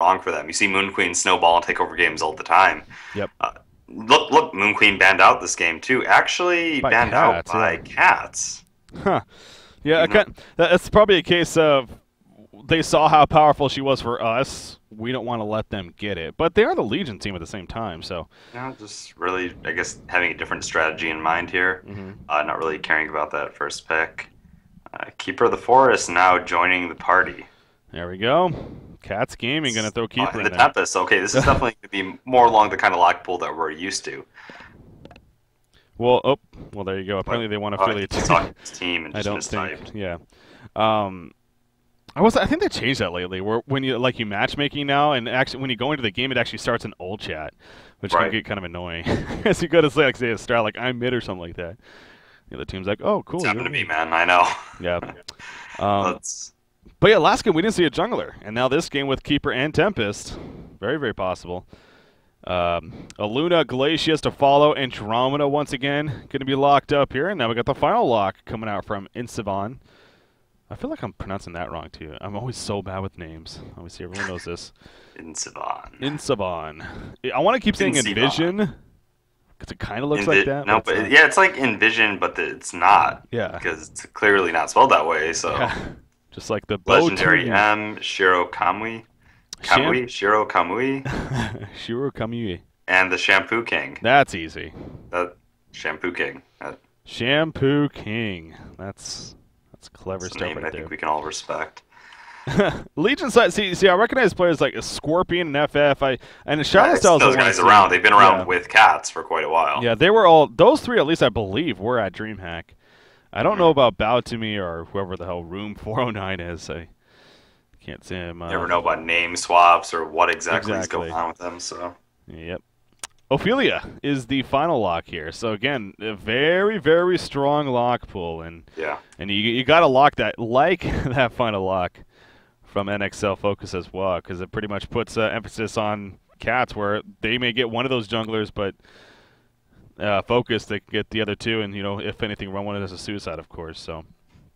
wrong for them. You see Moon Queen snowball and take over games all the time. Yep. Look, Moon Queen banned out this game too. Actually By banned out cats, yeah. by cats. Huh. Yeah, Even though, that's probably a case of they saw how powerful she was for us. We don't want to let them get it. But they are the Legion team at the same time, so. just really, I guess, having a different strategy in mind here. Not really caring about that first pick. Keeper of the Forest now joining the party. There we go. Cats Gaming going to throw Keeper In in the there. Tempest. Okay, this is definitely going to be more along the kind of lock pool that we're used to. Well, there you go. Apparently they want to affiliate team and I just don't mistyped. think. Yeah. I think they changed that lately. Where when you matchmaking now, and actually when you go into the game, it actually starts an old chat, which can get kind of annoying. As you go to say a start like I'm mid or something like that. The other team's like, oh, cool. It's happened to me, man. I know. Yeah. But yeah, last game we didn't see a jungler, and now this game with Keeper and Tempest, very, very possible. Aluna, Glacius to follow, Andromeda once again going to be locked up here, and now we got the final lock coming out from Insivan. I feel like I'm pronouncing that wrong too. I'm always so bad with names. Obviously, everyone knows this. Insivan. I want to keep saying Envision because it kind of looks like that. No, but yeah, it's like Envision, but it's not. Yeah. Because it's clearly not spelled that way. So. Yeah. Just like the Legendary M, Shiro Kamui. Shiro Kamui. Shiro Kamui. And the Shampoo King. That's easy. Shampoo King. Shampoo King. That's clever stuff right there. I think we can all respect. Legion side, see, I recognize players like Scorpion and FF. And Charlotte Styles. Those guys around. They've been around with cats for quite a while. Yeah, they were all those three. At least I believe were at DreamHack. I don't know about Bow to Me or whoever the hell Room 409 is. I can't see him. Never know about name swaps or what exactly is going on with them. So. Yep. Ophelia is the final lock here. So again, a very, very strong lock pool, and you got to lock that like that final lock from nxlF Focus as well, because it pretty much puts emphasis on cats, where they may get one of those junglers, but Focus they can get the other two, and if anything, run one as a suicide, of course. So.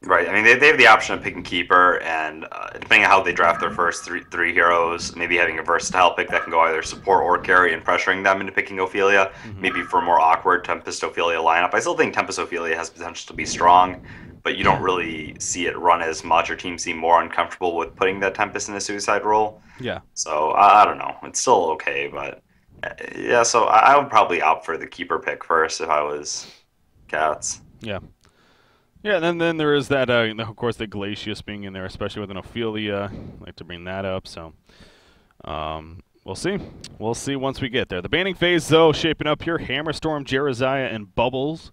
Right. I mean, they have the option of picking Keeper, and depending on how they draft their first three heroes, maybe having a versatile pick that can go either support or carry and pressuring them into picking Ophelia, maybe for a more awkward Tempest Ophelia lineup. I still think Tempest Ophelia has potential to be strong, but you don't really see it run as much, or teams seem more uncomfortable with putting that Tempest in a suicide role. Yeah. So, I don't know. It's still okay, but yeah, so I would probably opt for the Keeper pick first if I was cats. Yeah. Yeah, and then there is that, of course, the Glacius being in there, especially with an Ophelia. I'd like to bring that up, so we'll see. We'll see once we get there. The banning phase, though, shaping up here. Hammerstorm, Jerizaiah, and Bubbles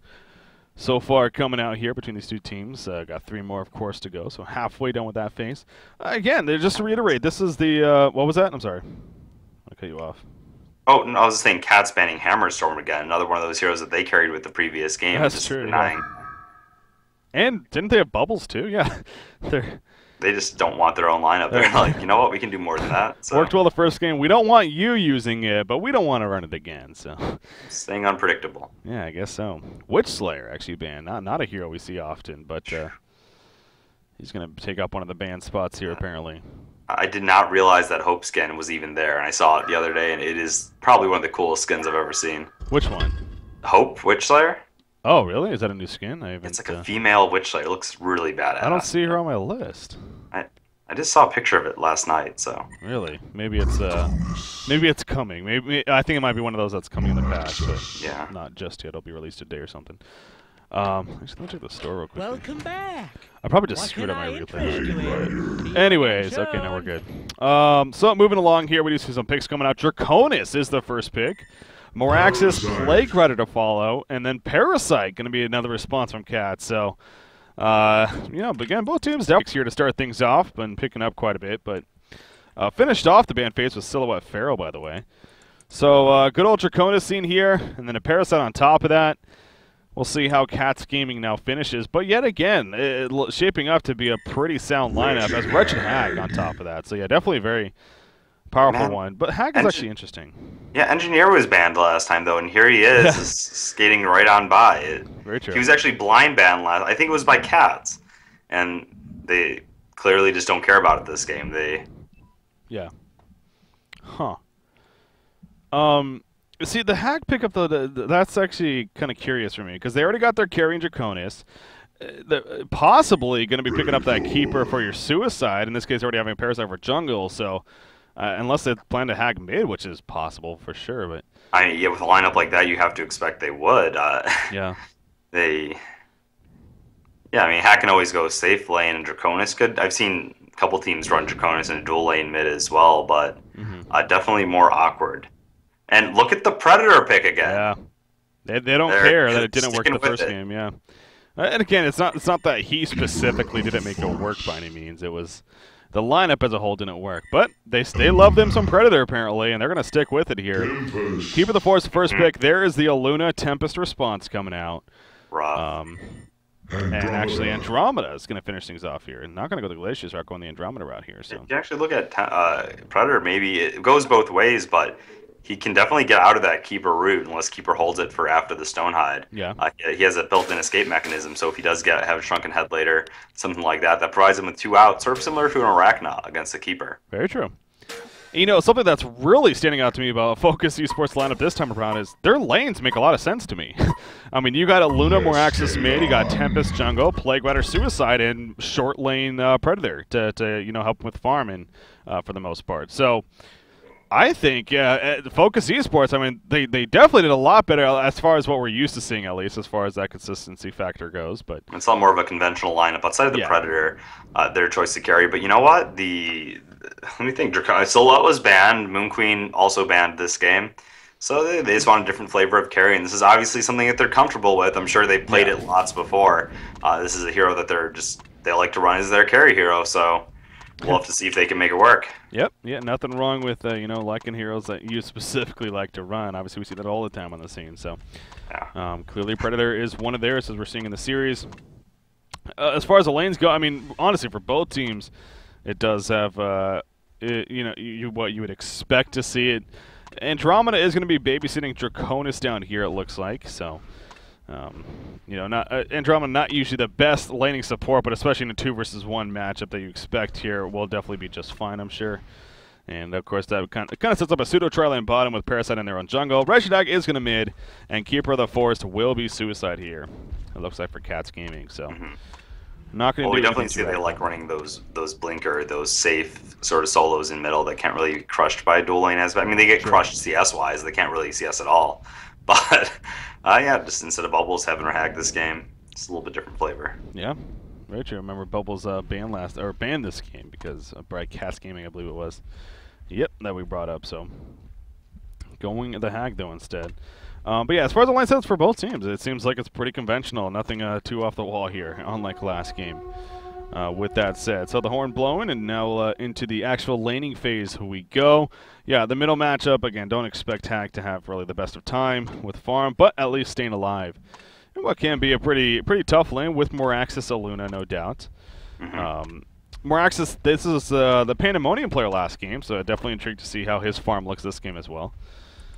so far coming out here between these two teams. Got 3 more, of course, to go, so halfway done with that phase. Again, just to reiterate, this is the, what was that? I'm sorry. I cut you off. Oh, no, I was just saying Cats banning Hammerstorm again, another one of those heroes that they carried with the previous game. That's true, yeah. And didn't they have Bubbles too? Yeah. They just don't want their own lineup. They're like, you know what, we can do more than that. So. Worked well the first game. We don't want you using it, but we don't want to run it again. So staying unpredictable. Yeah, I guess so. Witch Slayer actually banned. Not a hero we see often, but he's going to take up one of the banned spots here apparently. I did not realize that Hope skin was even there, and I saw it the other day, and it is probably one of the coolest skins I've ever seen. Which one? Hope Witch Slayer. Oh, really? Is that a new skin? It's like a female Witch Slayer. It looks really badass. I don't see her on my list. I just saw a picture of it last night, so. Really? Maybe it's coming. Maybe I think it might be one of those that's coming in the patch, but not just yet. It'll be released today or something. Actually, let me check the store real quick. Welcome back. I probably just screwed up my replay. Anyways, okay, now we're good. So moving along here, we do see some picks coming out. Draconis is the first pick. Moraxis, Plague Rider to follow, and then Parasite going to be another response from Cat. So, but again, both teams definitely here to start things off, been picking up quite a bit. But finished off the ban phase with Silhouette Pharaoh, by the way. So good old Draconis scene here, and then a Parasite on top of that. We'll see how Cat's Gaming now finishes. But yet again, shaping up to be a pretty sound lineup as Wretched Hag on top of that. So yeah, definitely a very powerful one. But Hag is actually interesting. Yeah, Engineer was banned last time, though, and here he is skating right on by. Very true. He was actually blind banned last. I think it was by Cats. And they clearly just don't care about it this game. Yeah. Huh. See, the Hag pickup, though, that's actually kind of curious for me, because they already got their carry in Draconis. Possibly going to be picking up that keeper for your suicide, in this case already having a Parasite for jungle, so unless they plan to Hag mid, which is possible for sure. But yeah, with a lineup like that, you have to expect they would. Yeah. Yeah, I mean, Hack can always go safe lane, and Draconis could. I've seen a couple teams run Draconis in a dual lane mid as well, but definitely more awkward. And look at the Predator pick again. Yeah, they don't care that it didn't work the first game. Yeah, and again, it's not that he specifically didn't make it work by any means. It was the lineup as a whole didn't work, but they love them some Predator apparently, and they're gonna stick with it here. Keeper the Force, first pick. There is the Aluna Tempest response coming out. And actually, Andromeda is going to finish things off here. Not going to go the Glaciers route, going the Andromeda route here. So if you actually look at Predator, maybe it goes both ways, but he can definitely get out of that Keeper route unless Keeper holds it for after the Stonehide. Yeah. He has a built-in escape mechanism, so if he does have a Shrunken Head later, something like that, that provides him with 2 outs, sort of similar to an Arachna against the Keeper. Very true. You know, something that's really standing out to me about Focus Esports lineup this time around is their lanes make a lot of sense to me. I mean, you got a Luna Moraxis mid, you got Tempest jungle, Plague Rider Suicide, and short lane Predator to help with farming for the most part. So I think Focus Esports, I mean, they definitely did a lot better as far as what we're used to seeing, at least as far as that consistency factor goes. But it's a lot more of a conventional lineup outside of the Predator, their choice to carry. But you know what? Let me think. Silhouette was banned. Moon Queen also banned this game. So they just want a different flavor of carry, and this is obviously something that they're comfortable with. I'm sure they played it lots before. This is a hero that they like to run as their carry hero, so we'll have to see if they can make it work. Yep. Yeah, nothing wrong with liking heroes that you specifically like to run. Obviously, we see that all the time on the scene. So clearly Predator is one of theirs, as we're seeing in the series. As far as the lanes go, I mean, honestly, for both teams, it does have, what you would expect to see it. Andromeda is going to be babysitting Draconis down here, it looks like. So, Andromeda not usually the best laning support, but especially in a 2 versus 1 matchup that you expect here will definitely be just fine, I'm sure. And, of course, that kind of sets up a pseudo tri-lane bottom with Parasite in their own jungle. Reshidag is going to mid, and Keeper of the Forest will be Suicide here, it looks like, for Cats Gaming. So. Not going to we definitely see they like running those blinker, those safe sort of solos in middle that can't really get crushed by dual lane as. I mean, they get crushed CS wise. They can't really CS at all. But just instead of Bubbles having her hack this game, it's a little bit different flavor. Yeah, very true. Remember Bubbles banned this game because of Bright Cast Gaming, I believe it was. Yep, that we brought up. So going the hack though instead. But yeah, as far as the line sets for both teams, it seems like it's pretty conventional. Nothing too off the wall here, unlike last game. With that said, so the horn blowing, and now into the actual laning phase we go. Yeah, the middle matchup, again, don't expect Hack to have really the best of time with farm, but at least staying alive. And what can be a pretty tough lane with Moraxis Aluna, no doubt. Moraxis, this is the Pandemonium player last game, so definitely intrigued to see how his farm looks this game as well.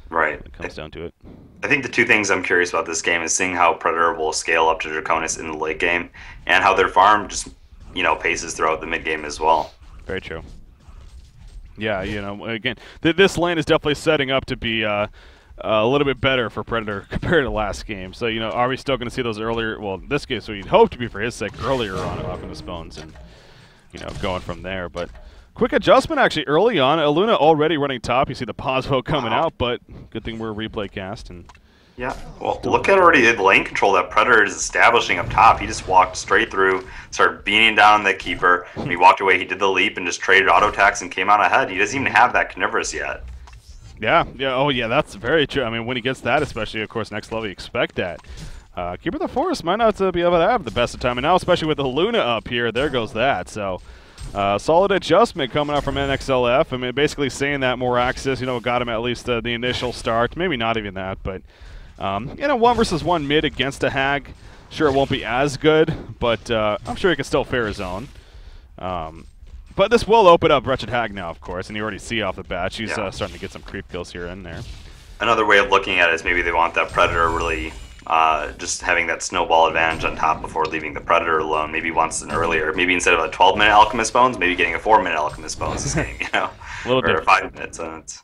Right. It comes down to it. I think the 2 things I'm curious about this game is seeing how Predator will scale up to Draconis in the late game, and how their farm just, paces throughout the mid game as well. Very true. Yeah, again, this lane is definitely setting up to be a little bit better for Predator compared to last game. So, are we still going to see those earlier? Well, in this case, we'd hope to be for his sake earlier on off in the Bones and, going from there. But quick adjustment, actually, early on. Aluna already running top. You see the pause vote coming out, but good thing we're replay cast. And yeah, well, look at already the lane control that Predator is establishing up top. He just walked straight through, started beating down the Keeper. When he walked away, he did the leap and just traded auto attacks and came out ahead. He doesn't even have that Carnivorous yet. Yeah, oh yeah, that's very true. I mean, when he gets that, especially, of course, next level, you expect that. Keeper of the Forest might not be able to have the best of time, and now, especially with the Luna up here, there goes that. So, solid adjustment coming out from nxlF. I mean, basically saying that Moraxis, got him at least the initial start. Maybe not even that, but, 1 versus 1 mid against a Hag. Sure, it won't be as good, but I'm sure he can still fare his own. But this will open up Wretched Hag now, of course, and you already see off the bat she's starting to get some creep kills here and there. Another way of looking at it is maybe they want that Predator really just having that snowball advantage on top before leaving the Predator alone. Maybe once an earlier, maybe instead of a 12-minute Alchemist Bones, maybe getting a 4-minute Alchemist Bones this game, a little or 5 minutes. It's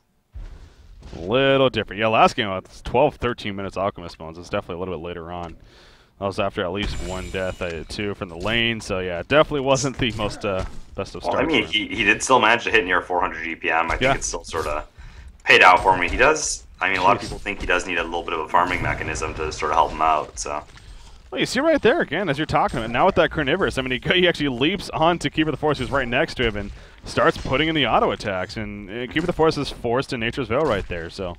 a little different. Yeah, last game, 12, 13 minutes Alchemist Bones. It's definitely a little bit later on. That was after at least one death. I did 2 from the lane, so yeah, it definitely wasn't the most best of starts. Well, I mean, he did still manage to hit near 400 GPM. I think it's still sort of paid out for me. He does. I mean, a lot of people think he does need a little bit of a farming mechanism to sort of help him out. So. Well, you see right there again as you're talking about it. Now with that Carnivorous, I mean, he actually leaps onto Keeper of the Forest, who's right next to him, and starts putting in the auto attacks. And Keeper of the Forest is forced in Nature's Veil right there. So,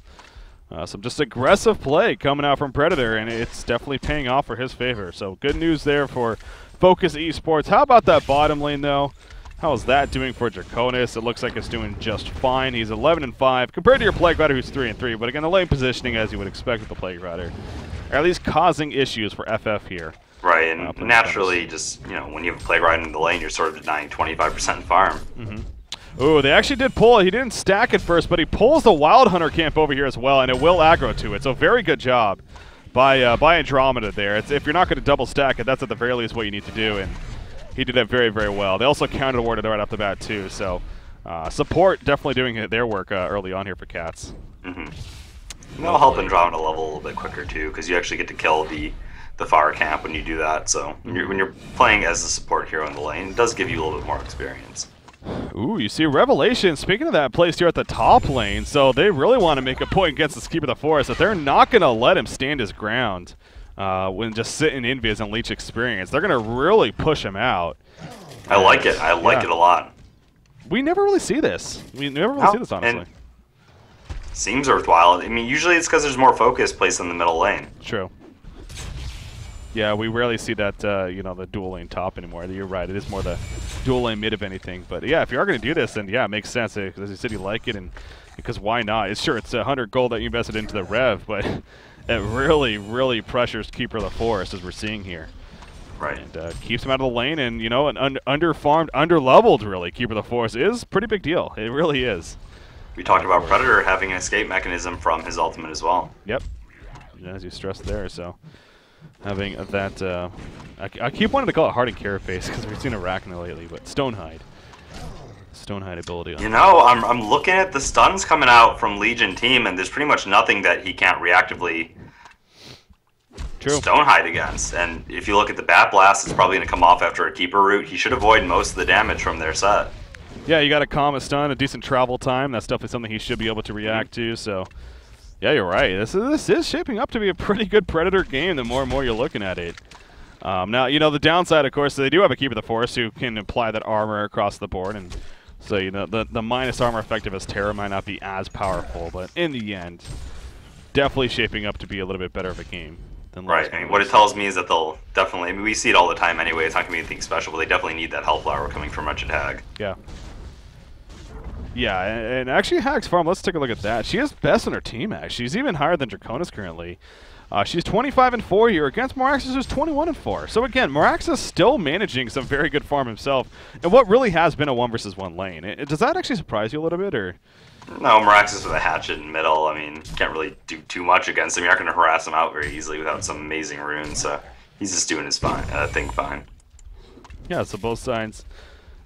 some just aggressive play coming out from Predator, and it's definitely paying off for his favor. So, good news there for Focus Esports. How about that bottom lane, though? How is that doing for Draconis? It looks like it's doing just fine. He's 11-5 compared to your Plague Rider, who's 3-3. But again, the lane positioning, as you would expect with the Plague Rider, are at least causing issues for FF here. Right, and naturally, just when you have a Plague Rider in the lane, you're sort of denying 25% farm. Ooh, they actually did pull it. He didn't stack it first, but he pulls the Wild Hunter camp over here as well, and it will aggro to it. So very good job by Andromeda there. If you're not going to double stack it, that's at the very least what you need to do. And he did that very, very well. They also counter-warded right off the bat, too. So, support definitely doing their work early on here for Cats. It'll help Andromeda level a little bit quicker, too, because you actually get to kill the fire camp when you do that. So, when you're playing as a support hero in the lane, it does give you a little bit more experience. Ooh, you see Revelation, speaking of that, placed here at the top lane. So, they really want to make a point against the Keeper of the Forest that they're not going to let him stand his ground. When just sitting invis and leech experience, they're gonna really push him out. I like it. I like it a lot. We never really see this. We never really see this, honestly. Seems worthwhile. I mean, usually it's because there's more focus placed in the middle lane. True. Yeah, we rarely see that. The dual lane top anymore. You're right. It is more the dual lane mid, if anything. But yeah, if you are gonna do this, then yeah, it makes sense. Because as you said, you like it, and because why not? It's 100 gold that you invested into the rev, but it really, really pressures Keeper of the Forest, as we're seeing here. Right. And keeps him out of the lane, and, an under-farmed, under-leveled, really, Keeper of the Forest is a pretty big deal. It really is. We talked about Predator having an escape mechanism from his ultimate as well. Yep. As you stressed there, so having that, I keep wanting to call it Hardened Carapace, because we've seen Arachna lately, but Stonehide. Stonehide ability. I'm looking at the stuns coming out from Legion team, and there's pretty much nothing that he can't reactively Stonehide against. And if you look at the Bat Blast, it's probably going to come off after a Keeper route. He should avoid most of the damage from their set. Yeah, you got a calm, a stun, a decent travel time. That's definitely something he should be able to react to. So, yeah, you're right. This is shaping up to be a pretty good Predator game the more and more you're looking at it. Now, the downside, of course, they do have a Keeper of the Forest who can apply that armor across the board, and so, the minus armor effective as Terra might not be as powerful, but in the end, definitely shaping up to be a little bit better of a game than last. Right. I mean, what it tells me is that they'll definitely, we see it all the time anyway, it's not going to be anything special, but they definitely need that Hellflower coming from Wretched Hag. Yeah. Yeah, and actually Hag's farm, let's take a look at that. She is best on her team, actually. She's even higher than Draconis currently. She's 25-4 here against Moraxis, who's 21-4. So again, Moraxis still managing some very good farm himself, and what really has been a 1-versus-1 lane. Does that actually surprise you a little bit, or? No, Moraxis with a hatchet in middle. I mean, can't really do too much against him. You're not going to harass him out very easily without some amazing runes. So he's just doing his thing fine. Yeah, so both sides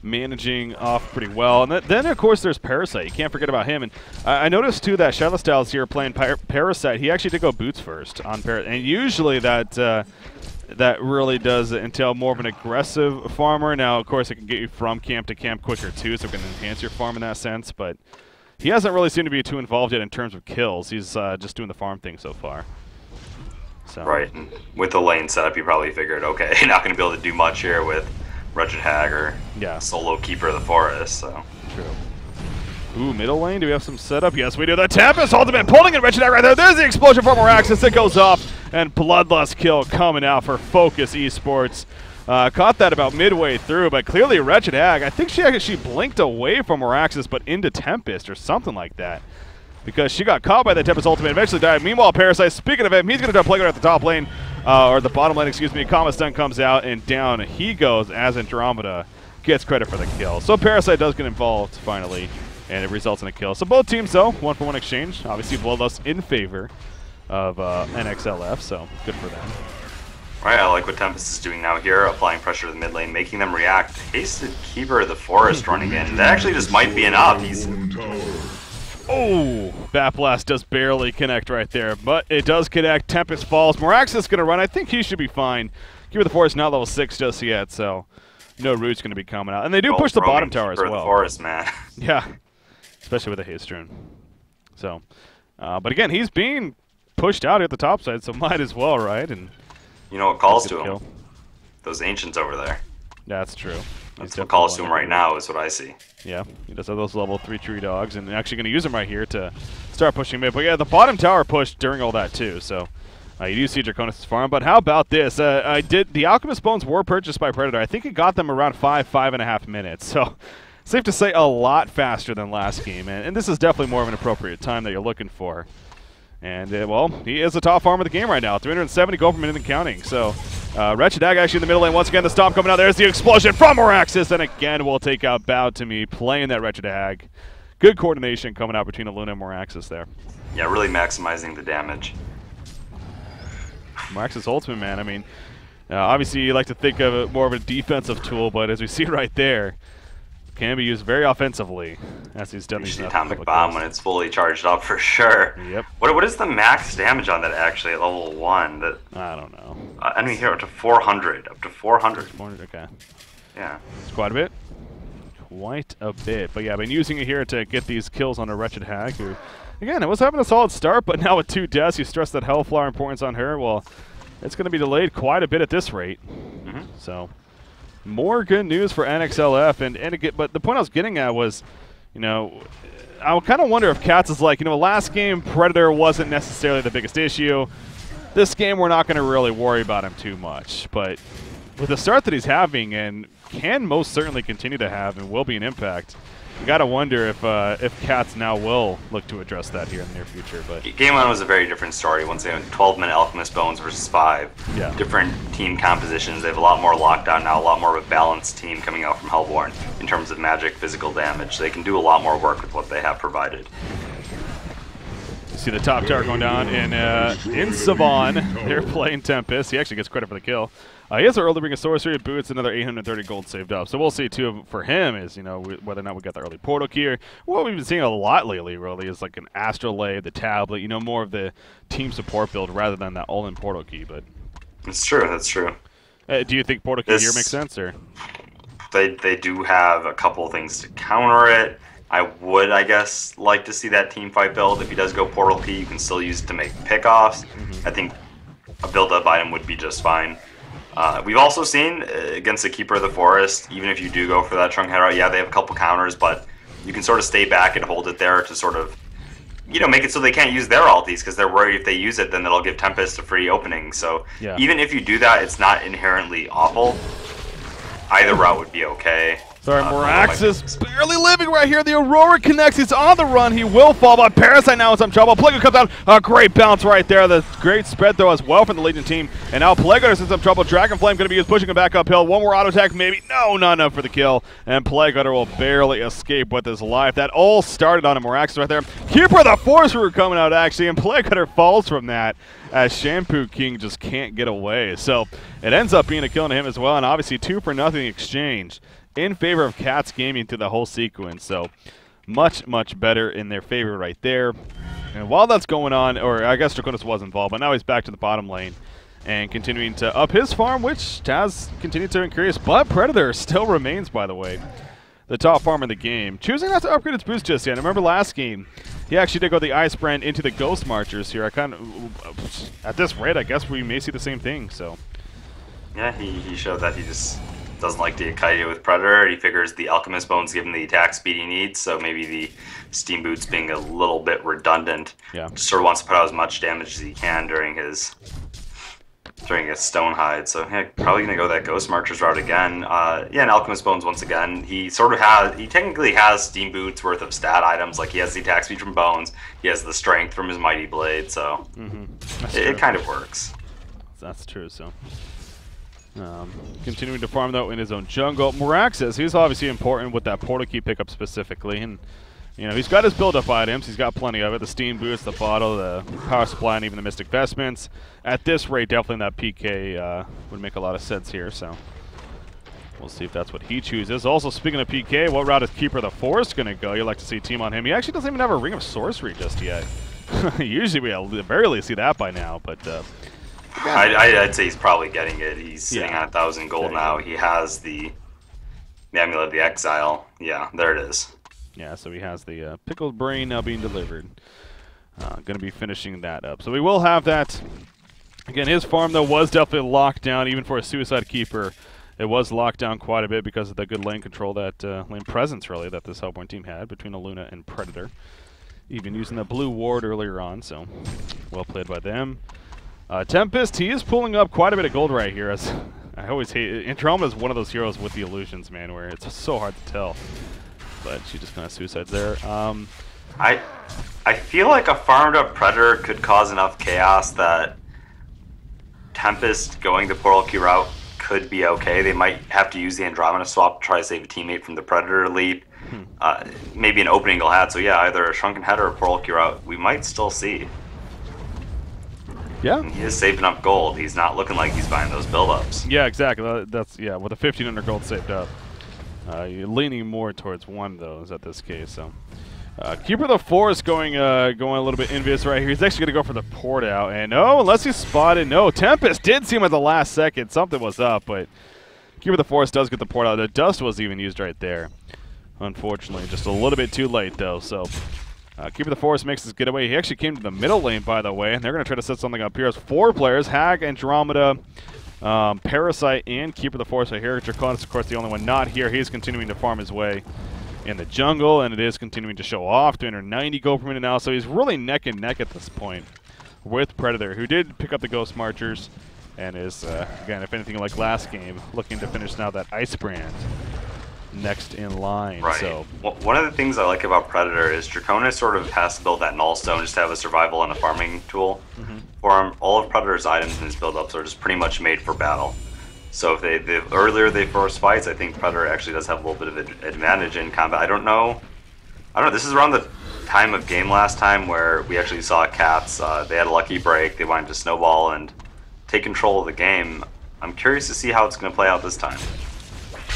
managing off pretty well. And then, of course, there's Parasite. You can't forget about him. And I noticed, too, that Shadow Styles here playing Parasite, he actually did go boots first on Parasite. And usually that really does entail more of an aggressive farmer. Now, of course, it can get you from camp to camp quicker, too, so it can enhance your farm in that sense. But he hasn't really seemed to be too involved yet in terms of kills. He's just doing the farm thing so far. So. Right. And with the lane setup, you probably figured, okay, you're not going to be able to do much here with Wretched Hag or solo Keeper of the Forest, so. True. Ooh, middle lane, do we have some setup? Yes, we do. The Tempest ultimate pulling in Wretched Hag right there. There's the explosion from Moraxis. It goes off, and Bloodlust kill coming out for Focus Esports. Caught that about midway through, but clearly Wretched Hag, I think she actually blinked away from Moraxis, but into Tempest or something like that, because she got caught by the Tempest ultimate, eventually died. Meanwhile, Parasite, speaking of him, he's going to try to play at the top lane, or the bottom lane, excuse me. Comet Stun comes out, and down he goes as Andromeda gets credit for the kill. So Parasite does get involved finally, and it results in a kill. So both teams, though, 1-for-1 exchange. Obviously, Bloodlust in favor of nxlF, so good for them. Right, I like what Tempest is doing now here, applying pressure to the mid lane, making them react. Hasted Keeper of the Forest running in. That actually just might be enough. He's... Oh, Bat Blast does barely connect right there, but it does connect. Tempest falls. Moraxis is going to run. I think he should be fine. Keeper of the Forest not level 6 just yet, so no root's going to be coming out. And they do push the bottom tower as well. Keeper of the Forest, man. Yeah, especially with the haste rune. So, but again, he's being pushed out at the top side, so might as well, right? And you know what calls to him? Those ancients over there. That's true. That's what calls to him right now, is what I see. Yeah, he does have those level 3 tree dogs, and actually going to use them right here to start pushing mid. But yeah, the bottom tower pushed during all that too, so you do see Draconis' farm. But how about this? The Alchemist Bones were purchased by Predator. I think it got them around 5.5 minutes, so safe to say a lot faster than last game. And this is definitely more of an appropriate time that you're looking for. And, well, he is the top farmer of the game right now. 370 gold per minute and counting. So, Wretched Hag actually in the middle lane. Once again, the stomp coming out. There's the explosion from Moraxis. And again, we'll take out Bow to me playing that Wretched Hag. Good coordination coming out between Luna and Moraxis there. Yeah, really maximizing the damage. Moraxis ultimate, man. I mean, obviously you like to think of it more of a defensive tool, but as we see right there, can be used very offensively as he's done these atomic bomb when it's fully charged up for sure. Yep. What is the max damage on that actually at level 1? That I don't know. I mean here up to 400. Up to 400. 400. Okay. Yeah. It's quite a bit. Quite a bit. But yeah, I've been using it here to get these kills on a Wretched Hag who, again, it was having a solid start, but now with 2 deaths, you stress that Hellflower importance on her. Well, it's going to be delayed quite a bit at this rate. So. More good news for nxlF, but the point I was getting at was, I kind of wonder if Cats is like, last game Predator wasn't necessarily the biggest issue. This game we're not going to really worry about him too much, but with the start that he's having and can most certainly continue to have and will be an impact, you got to wonder if Cats now will look to address that here in the near future. But Game 1 was a very different story. Once again, 12-minute Alchemist Bones versus 5. Yeah. Different team compositions. They have a lot more lockdown now, a lot more of a balanced team coming out from Hellborn in terms of magic, physical damage. They can do a lot more work with what they have provided. You see the top tower going down in Savon. They're playing Tempest. He actually gets credit for the kill. He has an early ring of sorcery, boots, another 830 gold saved up. So we'll see, too, for him is, whether or not we got the early portal key. Or what we've been seeing a lot lately, really, is like an Astrolabe, the tablet, more of the team support build rather than that all-in portal key. But it's true, that's true. Do you think portal key here makes sense? Or They do have a couple things to counter it. I would, I guess, like to see that team fight build. If he does go portal key, you can still use it to make pickoffs. I think a build-up item would be just fine. We've also seen against the Keeper of the Forest, even if you do go for that Trunk Head route, yeah, they have a couple counters, but you can sort of stay back and hold it there to sort of, make it so they can't use their ultis because they're worried if they use it, then it'll give Tempest a free opening. So even if you do that, it's not inherently awful. Either route would be okay. Sorry, Moraxis barely living right here. The Aurora connects. He's on the run. He will fall, but Parasite now in some trouble. Plague comes out. A great bounce right there. The great spread throw as well from the Legion team. And now Plague is in some trouble. Dragon Flame going to be used, pushing him back uphill. One more auto attack, maybe. No, not enough for the kill. And Plague will barely escape with his life. That all started on a Moraxis right there. Keeper of the Force Root coming out, actually, and Plague falls from that as Shampoo King just can't get away. So it ends up being a kill to him as well, and obviously 2-for-0 exchange in favor of Cats Gaming through the whole sequence. So much, much better in their favor right there. And while that's going on, or I guess Draconis was involved, but now he's back to the bottom lane and continuing to up his farm, which has continued to increase. But Predator still remains, by the way, the top farm in the game, choosing not to upgrade its boost just yet. I remember last game, he actually did go the Ice Brand into the Ghost Marchers here. At this rate, I guess we may see the same thing. So yeah, he showed that he just doesn't like to get kited with Predator. He figures the Alchemist Bones give him the attack speed he needs, so maybe the Steam Boots being a little bit redundant. Yeah. Just sort of wants to put out as much damage as he can during his Stone Hide. So yeah, probably gonna go that Ghost Marchers route again. Yeah, and Alchemist Bones once again. He technically has Steam Boots worth of stat items. Like he has the attack speed from Bones, he has the strength from his Mighty Blade. So it kind of works. That's true. So. Continuing to farm though in his own jungle. Moraxis, he's obviously important with that portal key pickup specifically, and You know, he's got his build-up items. He's got plenty of it. The Steam Boost, the Bottle, the Power Supply, and even the Mystic Vestments. At this rate, definitely that PK would make a lot of sense here, so we'll see if that's what he chooses. Also, speaking of PK, what route is Keeper of the Forest going to go? You'd like to see a team on him. He actually doesn't even have a Ring of Sorcery just yet. Usually we barely see that by now, but I'd say he's probably getting it. He's sitting on 1,000 gold now. He has the Amulet of the Exile. Yeah, there it is. Yeah, so he has the Pickled Brain now being delivered. Going to be finishing that up. So we will have that. Again, his farm, though, was definitely locked down, even for a Suicide Keeper. It was locked down quite a bit because of the good lane control, that lane presence, really, that this Hellborn team had between Luna and Predator. Even using the blue ward earlier on, so well played by them. Tempest, he is pulling up quite a bit of gold right here. As I always hate Andromeda is one of those heroes with the illusions, man, where it's so hard to tell. But she just kind of suicides there. I feel like a farmed up Predator could cause enough chaos that Tempest going the Portal Key route could be okay. They might have to use the Andromeda swap to try to save a teammate from the Predator leap. Maybe an opening he'll have. So yeah, either a Shrunken Head or a Portal Key route we might still see. Yeah. And he is saving up gold. He's not looking like he's buying those build-ups. Yeah, exactly. That's, yeah, with the 1,500 gold saved up. You're leaning more towards one of those at this case. So, Keeper of the Forest going a little bit envious right here. He's actually going to go for the port out, and no, unless he's spotted, no. Tempest did see him at the last second. Something was up, but Keeper of the Forest does get the port out. The dust was even used right there. Unfortunately, just a little bit too late though. So, Keeper of the Forest makes his getaway. He actually came to the middle lane, by the way, and they're going to try to set something up here. It's 4 players: Hag, Andromeda, Parasite, and Keeper of the Forest. So here, Draconis, of course, the only one not here. He's continuing to farm his way in the jungle, and it is continuing to show off. 290 gold per minute now, so he's really neck and neck at this point with Predator, who did pick up the Ghost Marchers, and is, again, if anything like last game, looking to finish now that Ice Brand next in line. Right. So one of the things I like about Predator is Draconis sort of has to build that Null Stone just to have a survival and a farming tool for him. All of Predator's items in his build-ups are just pretty much made for battle. So if the earlier they force fights, I think Predator actually does have a little bit of an advantage in combat. I don't know. This is around the time of game last time where we actually saw Cats. They had a lucky break. They wanted to snowball and take control of the game. I'm curious to see how it's going to play out this time.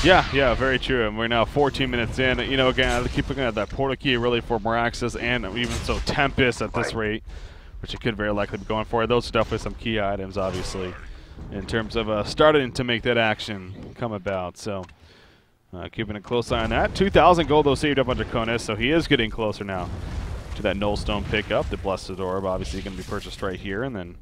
Yeah, very true. And we're now 14 minutes in. You know, again, I keep looking at that Portal Key really for Moraxis and even so Tempest at this rate, which it could very likely be going for. Those are definitely some key items, obviously, in terms of starting to make that action come about. So keeping a close eye on that. 2,000 gold, though, saved up on Draconis, so he is getting closer now to that Null Stone pickup. The Blessed Orb, obviously, going to be purchased right here, and then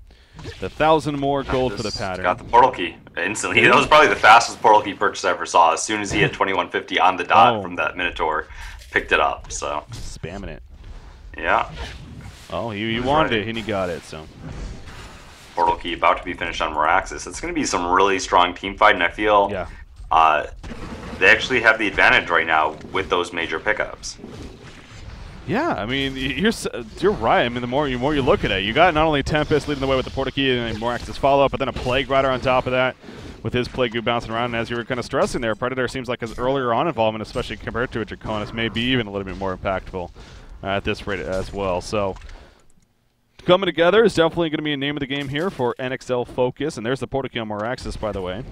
the 1,000 more gold for the pattern. Got the Portal Key instantly. That was probably the fastest Portal Key purchase I ever saw. As soon as he hit 2150 on the dot from that Minotaur, picked it up. So spamming it. Yeah. Oh, he wanted it and he got it. So Portal Key about to be finished on Moraxis. It's going to be some really strong team fight, and I feel they actually have the advantage right now with those major pickups. Yeah, I mean, you're right. I mean, the more you look at it, you got not only Tempest leading the way with the Portal Key and Moraxis follow-up, but then a Plague Rider on top of that with his Plague Goo bouncing around. And as you were kind of stressing there, Predator seems like his earlier on involvement, especially compared to a Draconis, may be even a little bit more impactful at this rate as well. So coming together is definitely going to be a name of the game here for NXL Focus. And there's the Portal Key on Moraxis, by the way.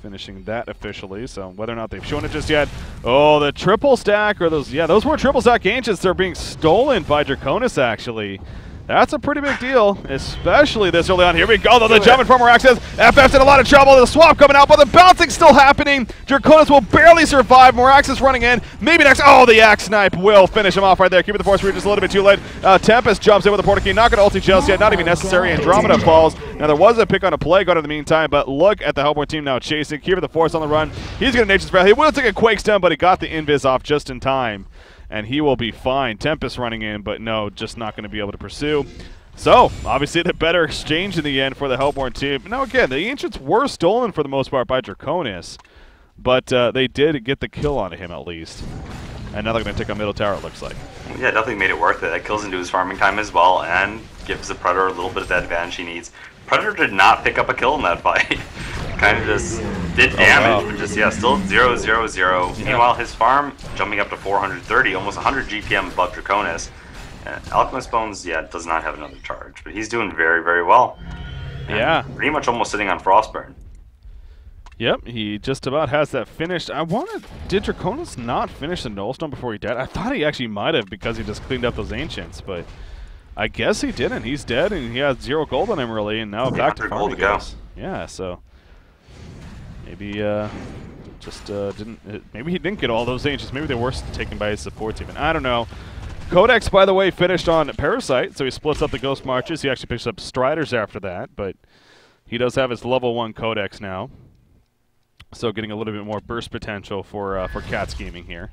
Finishing that officially, so whether or not they've shown it just yet. Oh, the triple stack, or those were triple stack Ancients. They're being stolen by Draconis, actually. That's a pretty big deal, especially this early on. Here we go, though, the jumping from Moraxis. FF's in a lot of trouble. The swap coming out, but the bouncing still happening. Draconis will barely survive. Moraxis running in. Maybe next. Oh, the Axe Snipe will finish him off right there. Keeper of the Force just a little bit too late. Tempest jumps in with the Portal Key. Not going to ulti just yet. Not even necessary. Andromeda falls. Now, there was a pick on a Plague Guard in the meantime, but look at the Hellborn team now chasing. Keeper of the Force on the run. He's going to Nature's Breath. He will take a Quake Stem, but he got the Invis off just in time, and he will be fine. Tempest running in, but no, just not going to be able to pursue. So, obviously, the better exchange in the end for the Hellborn team. Now, again, the Ancients were stolen for the most part by Draconis, but they did get the kill on him at least. And now they're going to take on middle tower, it looks like. Yeah, definitely made it worth it. That kills into his farming time as well, and gives the Predator a little bit of that advantage he needs. Predator did not pick up a kill in that fight. Kind of just did damage, but just, yeah, still 0-0-0. Yeah. Meanwhile, his farm jumping up to 430, almost 100 GPM above Draconis. Alchemist Bones, yeah, does not have another charge, but he's doing very, very well. And yeah. pretty much almost sitting on Frostburn. Yep, he just about has that finished. Did Draconis not finish the Nullstone before he died? I thought he actually might have because he just cleaned up those Ancients, but I guess he didn't. He's dead, and he has 0 gold on him, really, and now back to farming goes. Yeah, so maybe maybe he didn't get all those Ancients. Maybe they were taken by his supports even. I don't know. Codex, by the way, finished on Parasite, so he splits up the Ghost Marches. He actually picks up Striders after that, but he does have his level 1 Codex now. So getting a little bit more burst potential for Cats Gaming here.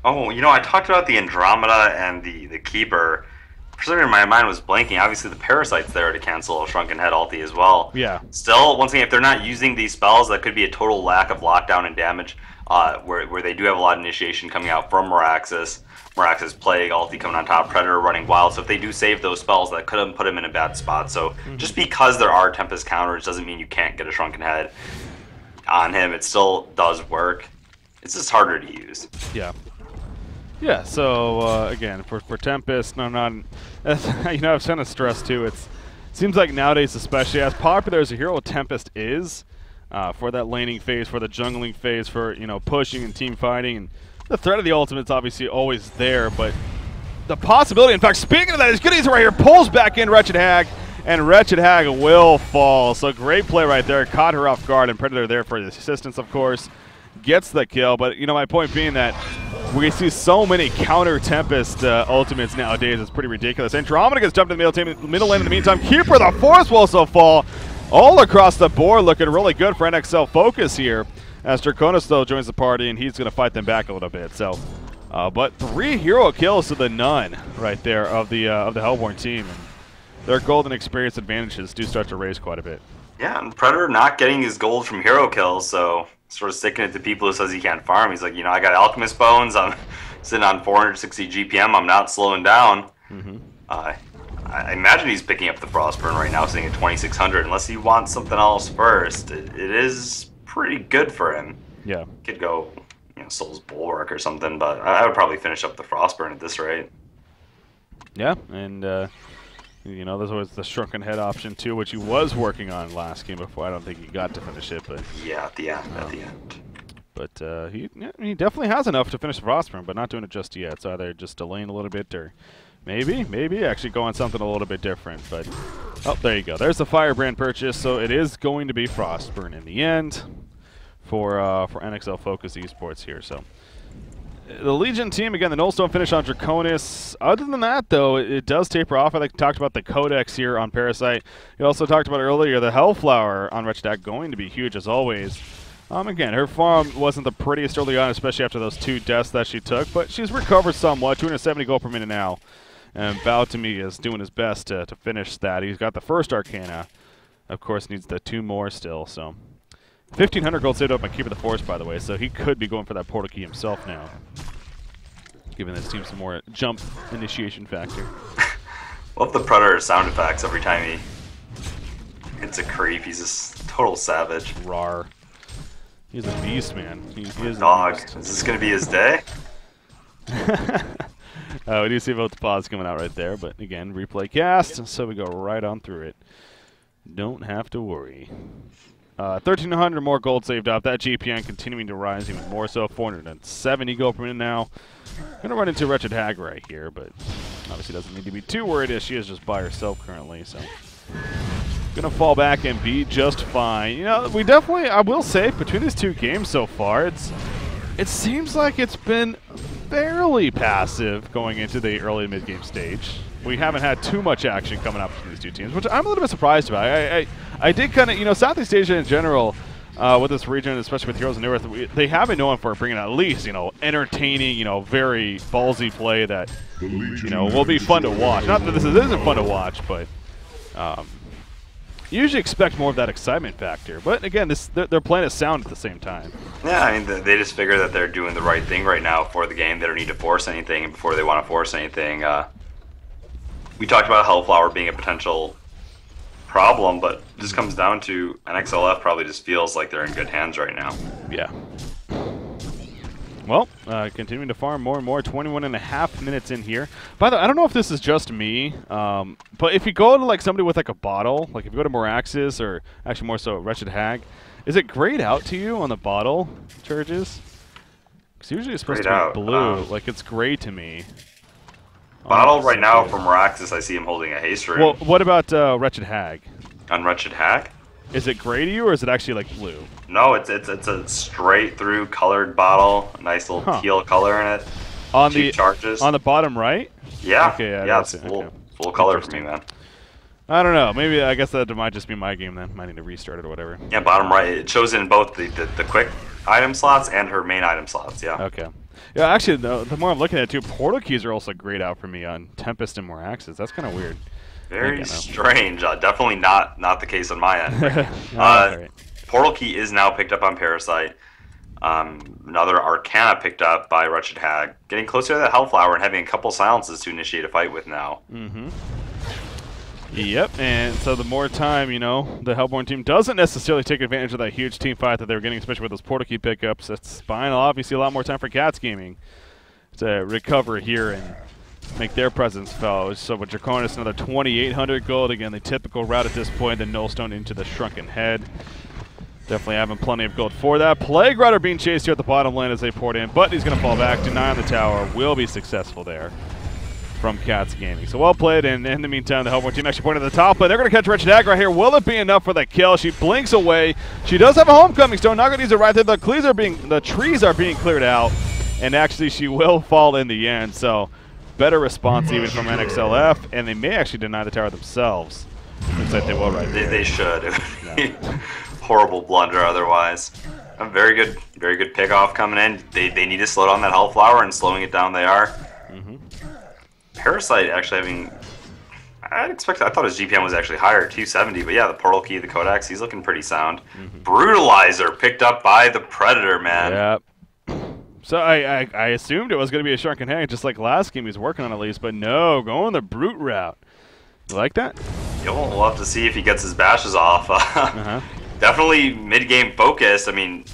Oh, you know, I talked about the Andromeda and the Keeper. For some reason, my mind was blanking. Obviously, the Parasite's there to cancel a Shrunken Head ulti as well. Yeah. Still, once again, if they're not using these spells, that could be a total lack of lockdown and damage, where they do have a lot of initiation coming out from Meraxis. Meraxis Plague, ulti coming on top, Predator running wild. So if they do save those spells, that could have put him in a bad spot. So just because there are Tempest counters doesn't mean you can't get a Shrunken Head on him. It still does work. It's just harder to use. Yeah. Yeah, so again, for Tempest, no, not, you know, I've kind of stressed too, it seems like nowadays, especially as popular as a hero Tempest is, for that laning phase, for the jungling phase, for, you know, pushing and team fighting, and the threat of the ultimate's obviously always there, but the possibility, in fact, speaking of that, is Goodies right here, pulls back in Wretched Hag, and Wretched Hag will fall. So great play right there, caught her off guard, and Predator there for the assistance, of course, gets the kill, but, you know, my point being that we see so many counter Tempest ultimates nowadays, it's pretty ridiculous. Andromeda gets jumped in the middle lane in the meantime. Keeper, the Force will also fall all across the board, looking really good for nxlF Focus here. As Draconis, though, joins the party, and he's going to fight them back a little bit. So, but 3 hero kills to the none right there of the Hellborn team. And their golden experience advantages do start to raise quite a bit. Yeah, and Predator not getting his gold from hero kills, so sort of sticking it to people who says he can't farm. He's like, you know, I got Alchemist Bones, I'm sitting on 460 GPM, I'm not slowing down. I imagine he's picking up the Frostburn right now, sitting at 2600, unless he wants something else first. It is pretty good for him. Yeah. Could go, you know, Soul's Bulwark or something, but I would probably finish up the Frostburn at this rate. Yeah, and you know, there's always the Shrunken Head option too, which he was working on last game before. I don't think he got to finish it, but yeah, at the end. But he definitely has enough to finish the Frostburn, but not doing it just yet. It's either just delaying a little bit, or maybe actually going something a little bit different. But oh, there you go. There's the Firebrand purchase, so it is going to be Frostburn in the end for nxlF Focus Esports here. So the Legion team, again, the Nullstone finish on Draconis. Other than that, though, it does taper off. I think we talked about the Codex here on Parasite. We also talked about earlier the Hellflower on Wretched Hag going to be huge as always. Again, her farm wasn't the prettiest early on, especially after those 2 deaths that she took, but she's recovered somewhat. 270 gold per minute now. And Bow to me is doing his best to finish that. He's got the first Arcana. Of course, needs the 2 more still, so 1,500 gold saved up by Keeper the Force, by the way, so he could be going for that portal key himself now, giving this team some more jump initiation factor. Love the Predator sound effects every time he hits a creep. He's just total savage. Rawr. He's a beast, man. He is dog. Is this going to be his day? We do see both the pods coming out right there, but again, replay cast, so we go right on through it. Don't have to worry. 1,300 more gold saved up. That GPN continuing to rise even more so. 470 gold per minute now. Gonna run into Wretched Hag right here, but obviously doesn't need to be too worried as she is just by herself currently. So gonna fall back and be just fine. You know, we definitely, I will say, between these 2 games so far, it seems like it's been fairly passive going into the early mid-game stage. We haven't had too much action coming up from these 2 teams, which I'm a little bit surprised about. I did kind of, you know, Southeast Asia in general, with this region, especially with Heroes of New Earth, they have been known for bringing at least, you know, entertaining, you know, very ballsy play that, you know, will be fun to watch. Not that this isn't fun to watch, but you usually expect more of that excitement factor. But again, they're playing it sound at the same time. Yeah, I mean, they just figure that they're doing the right thing right now for the game. They don't need to force anything, and before they want to force anything, we talked about Hellflower being a potential problem, but it just comes down to nxlF probably just feels like they're in good hands right now. Yeah. Well, continuing to farm more and more, 21.5 minutes in here. By the way, I don't know if this is just me, but if you go to like somebody with like a bottle, like if you go to Moraxis or actually more so Wretched Hag, is it grayed out to you on the bottle charges? Because usually it's supposed to be blue. Like it's gray to me. Bottle right now from Moraxis, I see him holding a haste rune. Well, what about Wretched Hag? On Wretched Hag? Is it gray to you, or is it actually like blue? No, it's a straight through colored bottle, a nice little teal color in it. On Cheap the charges. On the bottom right? Yeah. Okay, yeah, it's full color for me, man. I don't know. Maybe I guess that might just be my game then. Might need to restart it or whatever. Yeah, bottom right. It shows in both the quick item slots and her main item slots. Yeah. Okay. Yeah, actually, the more I'm looking at it too, portal keys are also grayed out for me on Tempest and Moraxis. That's kind of weird. Very strange. Definitely not the case on my end. Right. Portal key is now picked up on Parasite. Another Arcana picked up by Wretched Hag. Getting closer to that Hellflower and having a couple silences to initiate a fight with now. Mm-hmm. Yep, and so the more time, you know, the Hellborn team doesn't necessarily take advantage of that huge team fight that they were getting, especially with those portal key pickups. That's fine. Obviously, a lot more time for Cats Gaming to recover here and make their presence felt. So with Draconis, another 2,800 gold. Again, the typical route at this point, the Nullstone into the Shrunken Head. Definitely having plenty of gold for that. Plague Rider being chased here at the bottom lane as they poured in, but he's going to fall back. Deny on the tower. Will be successful there from Cats Gaming. So well played, and in the meantime, the Hellborn team actually pointed at the top, but they're going to catch Wretched Hag right here. Will it be enough for the kill? She blinks away. She does have a Homecoming Stone. Not going to use it right there. The trees are being cleared out, and actually she will fall in the end. So better response even from nxlF, and they may actually deny the tower themselves. Looks like they will right there. They should. Horrible blunder otherwise. A very good pick off coming in. They need to slow down that Hellflower, and slowing it down they are. Parasite actually having, I thought his GPM was actually higher, 270, but yeah, the portal key, the Codex, he's looking pretty sound. Brutalizer picked up by the Predator, man. Yep. So I assumed it was going to be a Shrunken Hag, just like last game he was working on at least, but no, going the brute route. You like that? We'll have to see if he gets his bashes off. Definitely mid-game focused. I mean,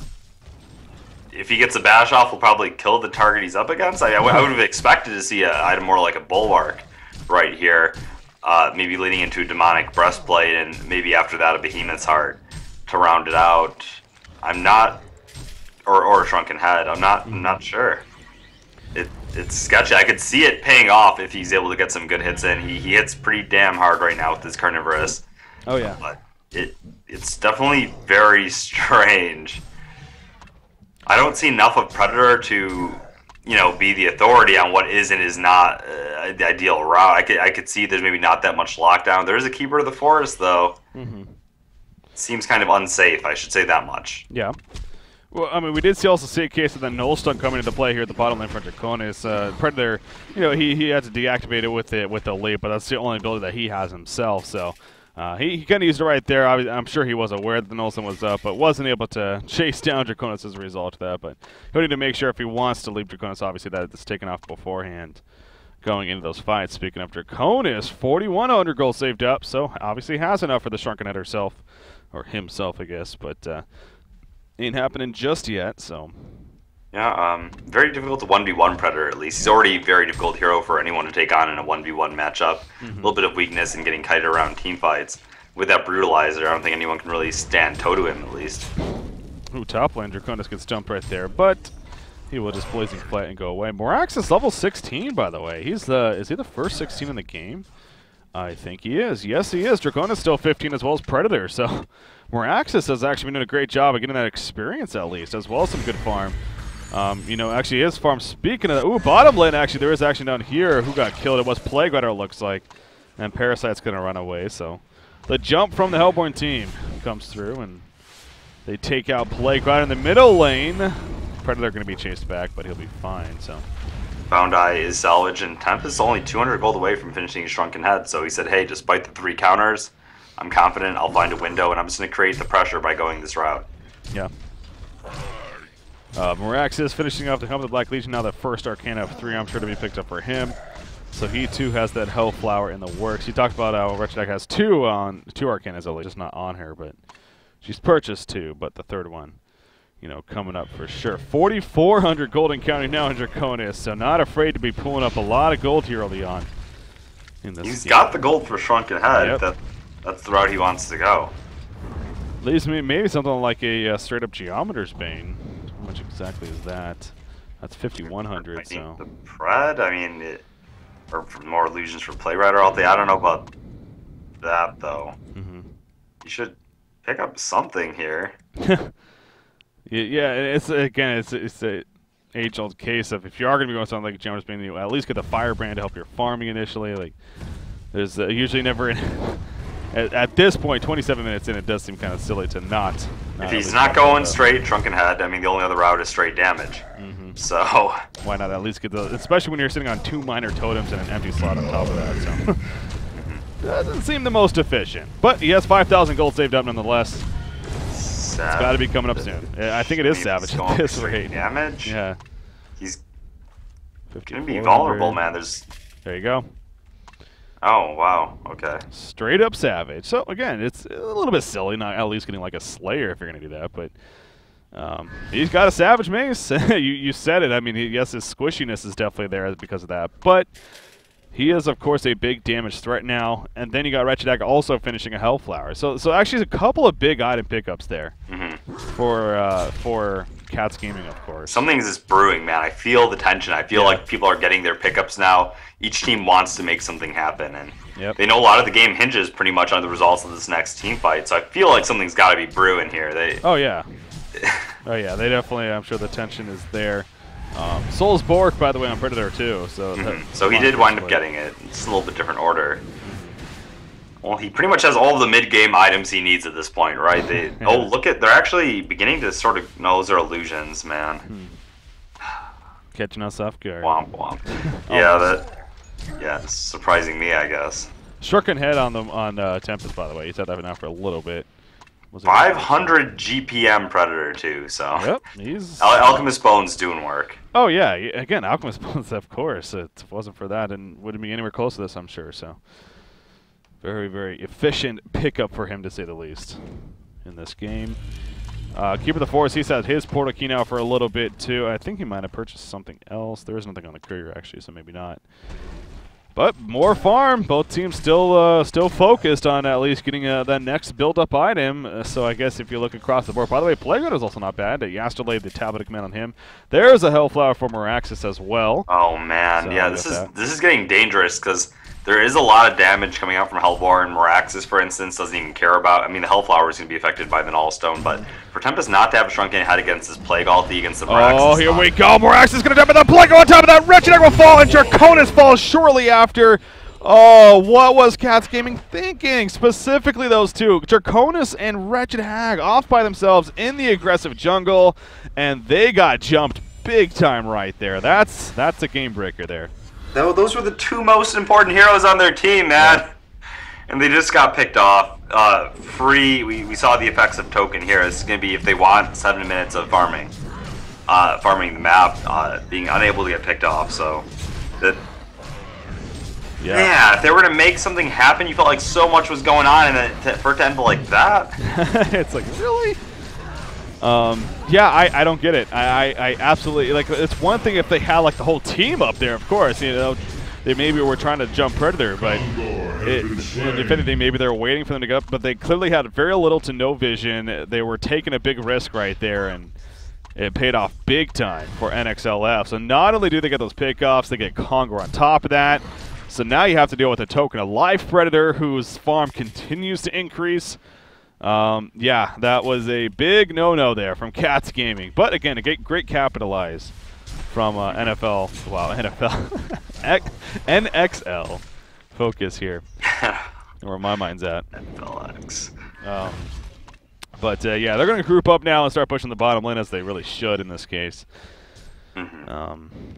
if he gets a bash off, will probably kill the target he's up against. I would have expected to see an item more like a Bulwark right here, maybe leading into a Demonic Breastplate, and maybe after that a Behemoth's Heart to round it out. I'm not, or a Shrunken Head. I'm not sure. It's sketchy. I could see it paying off if he's able to get some good hits in. He hits pretty damn hard right now with his Carnivorous. Oh yeah. But it's definitely very strange. I don't see enough of Predator to, be the authority on what is and is not the ideal route. I could see there's maybe not that much lockdown. There is a Keeper of the Forest, though. Seems kind of unsafe, I should say that much. Yeah. Well, I mean, we did also see a case of the Nullstone coming into play here at the bottom lane for Draconis. Predator, he had to deactivate it with the leap, but that's the only ability that he has himself, so... he kind of used it right there. I'm sure he was aware that the Nullstone was up, but wasn't able to chase down Draconis as a result of that. But he'll need to make sure if he wants to leave Draconis, obviously, that it's taken off beforehand going into those fights. Speaking of Draconis, 4,100 gold saved up, so obviously has enough for the Shrunken Head herself, or himself, I guess, but ain't happening just yet, so... Yeah, very difficult to 1v1 Predator, at least. He's already a very difficult hero for anyone to take on in a 1v1 matchup. A little bit of weakness in getting kited around team fights. With that Brutalizer, I don't think anyone can really stand toe to him, at least. Ooh, top lane, Draconis gets dumped right there, but he will just Blazing Flight and go away. Moraxis level 16, by the way. Is he the first 16 in the game? I think he is. Yes, he is. Draconis still 15 as well as Predator, so Moraxis has actually been doing a great job of getting that experience, at least, as well as some good farm. Actually his farm, speaking of that, bottom lane, actually, there is action down here. Who got killed? It was Plague Rider, it looks like. And Parasite's going to run away, so the jump from the Hellborn team comes through, and they take out Plague Rider in the middle lane. Predator going to be chased back, but he'll be fine, so. Found Eye is salvage, and Tempest is only 200 gold away from finishing his Shrunken Head, so he said, hey, despite the 3 counters, I'm confident I'll find a window, and I'm just going to create the pressure by going this route. Yeah. Moraxis finishing off the Helm of the Black Legion, now the first Arcana of 3, I'm sure to be picked up for him. So he too has that Hellflower in the works. You talked about how Wretched Egg has two Arcanas, just not on her, but she's purchased 2, but the third one, coming up for sure. 4,400 gold and counting now in Draconis, so not afraid to be pulling up a lot of gold here early on. He's got the gold for Shrunken Head. Yep. That's the route he wants to go. Leaves me maybe something like a straight up Geometer's Bane. How much exactly is that? That's 5,100. So the Pred, or for more illusions for Playwriter all day. I don't know about that though. You should pick up something here. Yeah, it's a age-old case of if you are going to be going something like Geometer's Bane, you at least get the Firebrand to help your farming initially. Like, there's usually never. At this point, 27 minutes in, it does seem kind of silly to not. If he's not going straight Shrunken Head, the only other route is straight damage. So why not at least get those? Especially when you're sitting on 2 minor totems and an empty slot on top of that. So doesn't seem the most efficient, but he has 5,000 gold saved up nonetheless. It's got to be coming up soon. I think it is Savage at this rate. Damage. Yeah. He's gonna be vulnerable, man. There you go. Oh, wow. Okay. Straight up Savage. So, again, it's a little bit silly not at least getting like a Slayer if you're going to do that, but he's got a Savage Mace. you said it. Yes, his squishiness is definitely there because of that, but he is, of course, a big damage threat now, and then you got Wretched Egg also finishing a Hellflower. So actually, a couple of big item pickups there for Cats Gaming, of course. Something's just brewing, man. I feel the tension. I feel like people are getting their pickups now. Each team wants to make something happen, and they know a lot of the game hinges pretty much on the results of this next team fight. So I feel like something's got to be brewing here. Oh yeah, they definitely. I'm sure the tension is there. Soul's Bork, by the way, on Predator too. So so he did wind up getting it. It's a little bit different order. Well, he pretty much has all of the mid-game items he needs at this point, right? Oh, look at, they're actually beginning to sort of, no, those are illusions, man. Catching us off guard. Womp womp. Yeah, it's surprising me, I guess. Shrunken Head on Tempest, by the way. He's had that now for a little bit. 500 GPM Predator too, so. Yep, he's Alchemist Bones doing work. Oh yeah, again, Alchemist Bones, of course. If it wasn't for that, and wouldn't be anywhere close to this, I'm sure. So, very, very efficient pickup for him, to say the least, in this game. Keeper of the Forest, he's had his Portal Key now for a little bit too. I think he might have purchased something else. There is nothing on the courier actually, so maybe not. But more farm. Both teams still focused on at least getting that next build-up item. So I guess if you look across the board. By the way, Plague is also not bad. Yasterlade, the Tablet of Command on him. There's a Hellflower for Moraxis as well. Oh man, so yeah, this is getting dangerous because there is a lot of damage coming out from Hellborn. Moraxis, for instance, doesn't even care about. The Hellflower is going to be affected by the Nullstone, but for Tempest not to have a Shrunken Head against this Plague ulti against the Moraxis. Oh, here we go. Moraxis is going to jump in the Plague on top of that. Wretched Egg will fall, and Draconis falls shortly after. Oh, what was Cats Gaming thinking? Specifically those two, Draconis and Wretched Hag, off by themselves in the aggressive jungle, and they got jumped big time right there. That's a game breaker there. Those were the 2 most important heroes on their team, man. Yeah. And they just got picked off. We saw the effects of Token here. It's going to be if they want 7 minutes of farming the map, being unable to get picked off. So, yeah, if they were to make something happen, you felt like so much was going on, and for it to end like that. It's like, really? Yeah, I don't get it. I absolutely, like, it's one thing if they had like the whole team up there, of course, they maybe were trying to jump Predator, but if anything, maybe they were waiting for them to go up, but they clearly had very little to no vision. They were taking a big risk right there, and it paid off big time for nxlF. So not only do they get those pickoffs, they get Congo on top of that. So now you have to deal with a Token of Life Predator whose farm continues to increase. Yeah, that was a big no-no there from Cats Gaming. But again, a great capitalize from NFL, NXL focus here, where my mind's at. NFLX. But yeah, they're going to group up now and start pushing the bottom lane as they really should in this case.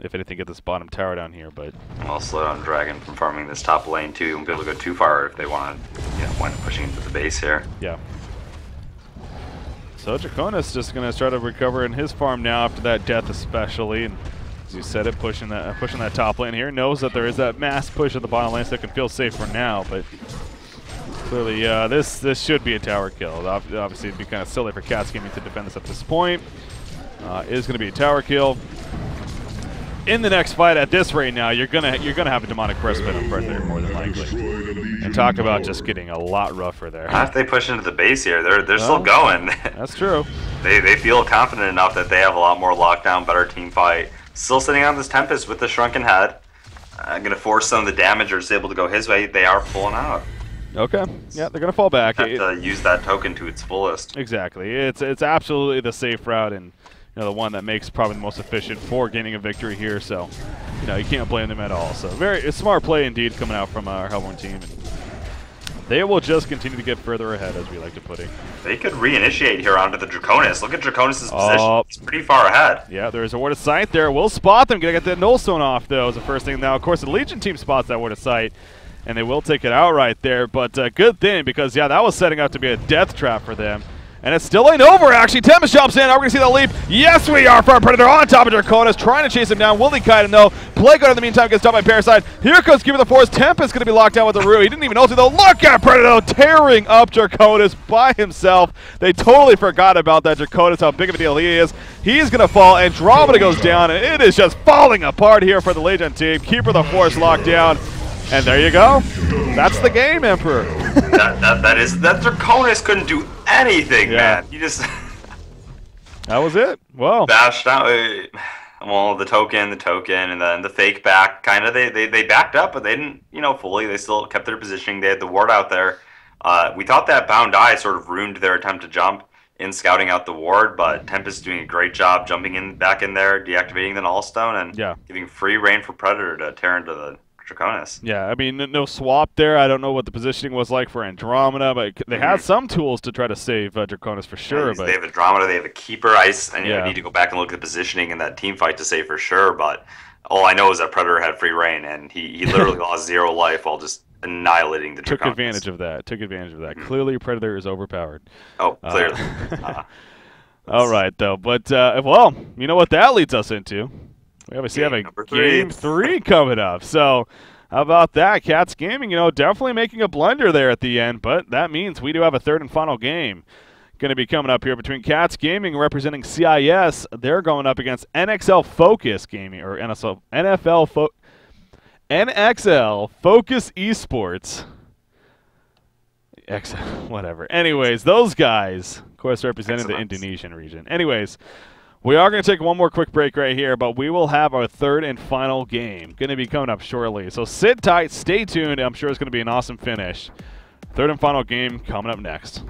If anything, get this bottom tower down here, but I'll slow down Dragon from farming this top lane too. Won't be able to go too far if they want to, wind up pushing into the base here. Yeah. So Draconis just going to try to recover in his farm now after that death, especially, and As you said it, pushing that top lane here. Knows that there is that mass push at the bottom lane, so it can feel safe for now. But clearly, this should be a tower kill. Obviously, it'd be kind of silly for Cats Gaming to defend this at this point. It is going to be a tower kill. In the next fight, at this rate now, you're gonna have a demonic breastplate on Predator more than likely. And talk about just getting a lot rougher there. Not if they push into the base here. They're still going. That's true. They feel confident enough that they have a lot more lockdown, better team fight. Still sitting on this Tempest with the shrunken head. Going to force some of the damage or is able to go his way. They are pulling out. Okay. Yeah, they're going to fall back. Have to use that token to its fullest. Exactly. It's absolutely the safe route and the one that makes probably the most efficient for gaining a victory here. So, you can't blame them at all. So, very smart play indeed coming out from our Hellborn team. And they will just continue to get further ahead, as we like to put it. They could reinitiate here onto the Draconis. Look at Draconis' position. It's pretty far ahead. Yeah, there's a ward of sight there. We'll spot them. Gonna get that Nullstone off, though, is the first thing. Now, of course, the Legion team spots that ward of sight, and they will take it out right there. But good thing, because, yeah, that was setting up to be a death trap for them. And it still ain't over, actually. Tempest jumps in. Are we going to see the leap? Yes, we are for our Predator on top of Draconis, trying to chase him down. Will he kite him, though? Plague in the meantime gets stopped by Parasite. Here comes Keeper of the Forest. Tempest going to be locked down with the Rue. He didn't even know to, though. Look at Predator tearing up Draconis by himself. They totally forgot about that Draconis, how big of a deal he is. He's going to fall. Andromeda goes down, and it is just falling apart here for the Legion team. Keeper of the Forest locked down. And there you go. That's the game, Emperor. that Draconis couldn't do anything, man. He just that was it. Well, bashed out. Well, the token, and then the fake back. Kind of, they backed up, but they didn't, fully. They still kept their positioning. They had the ward out there. We thought that Bound Eye sort of ruined their attempt to jump in scouting out the ward, but Tempest doing a great job jumping back in there, deactivating the Nullstone, and giving free reign for Predator to tear into the Draconis. Yeah, I mean, no swap there. I don't know what the positioning was like for Andromeda, but they had some tools to try to save Draconis for sure. But they have Andromeda, they have a Keeper Ice, and you need to go back and look at the positioning in that team fight to say for sure. But all I know is that Predator had free reign, and he literally lost 0 life while just annihilating the Draconis. Took advantage of that. Clearly, Predator is overpowered. Oh, clearly. All right, though. But, well, you know what that leads us into? We obviously have a game 3 coming up. So, how about that? Cats Gaming, definitely making a blunder there at the end, but that means we do have a third and final game going to be coming up here between Cats Gaming representing CIS. They're going up against NXL Focus Gaming, or NXL Focus Esports. Whatever. Anyways, those guys, of course, representing the Indonesian region. Anyways, we are going to take one more quick break right here, but we will have our third and final game going to be coming up shortly. So sit tight, stay tuned. I'm sure it's going to be an awesome finish. Third and final game coming up next.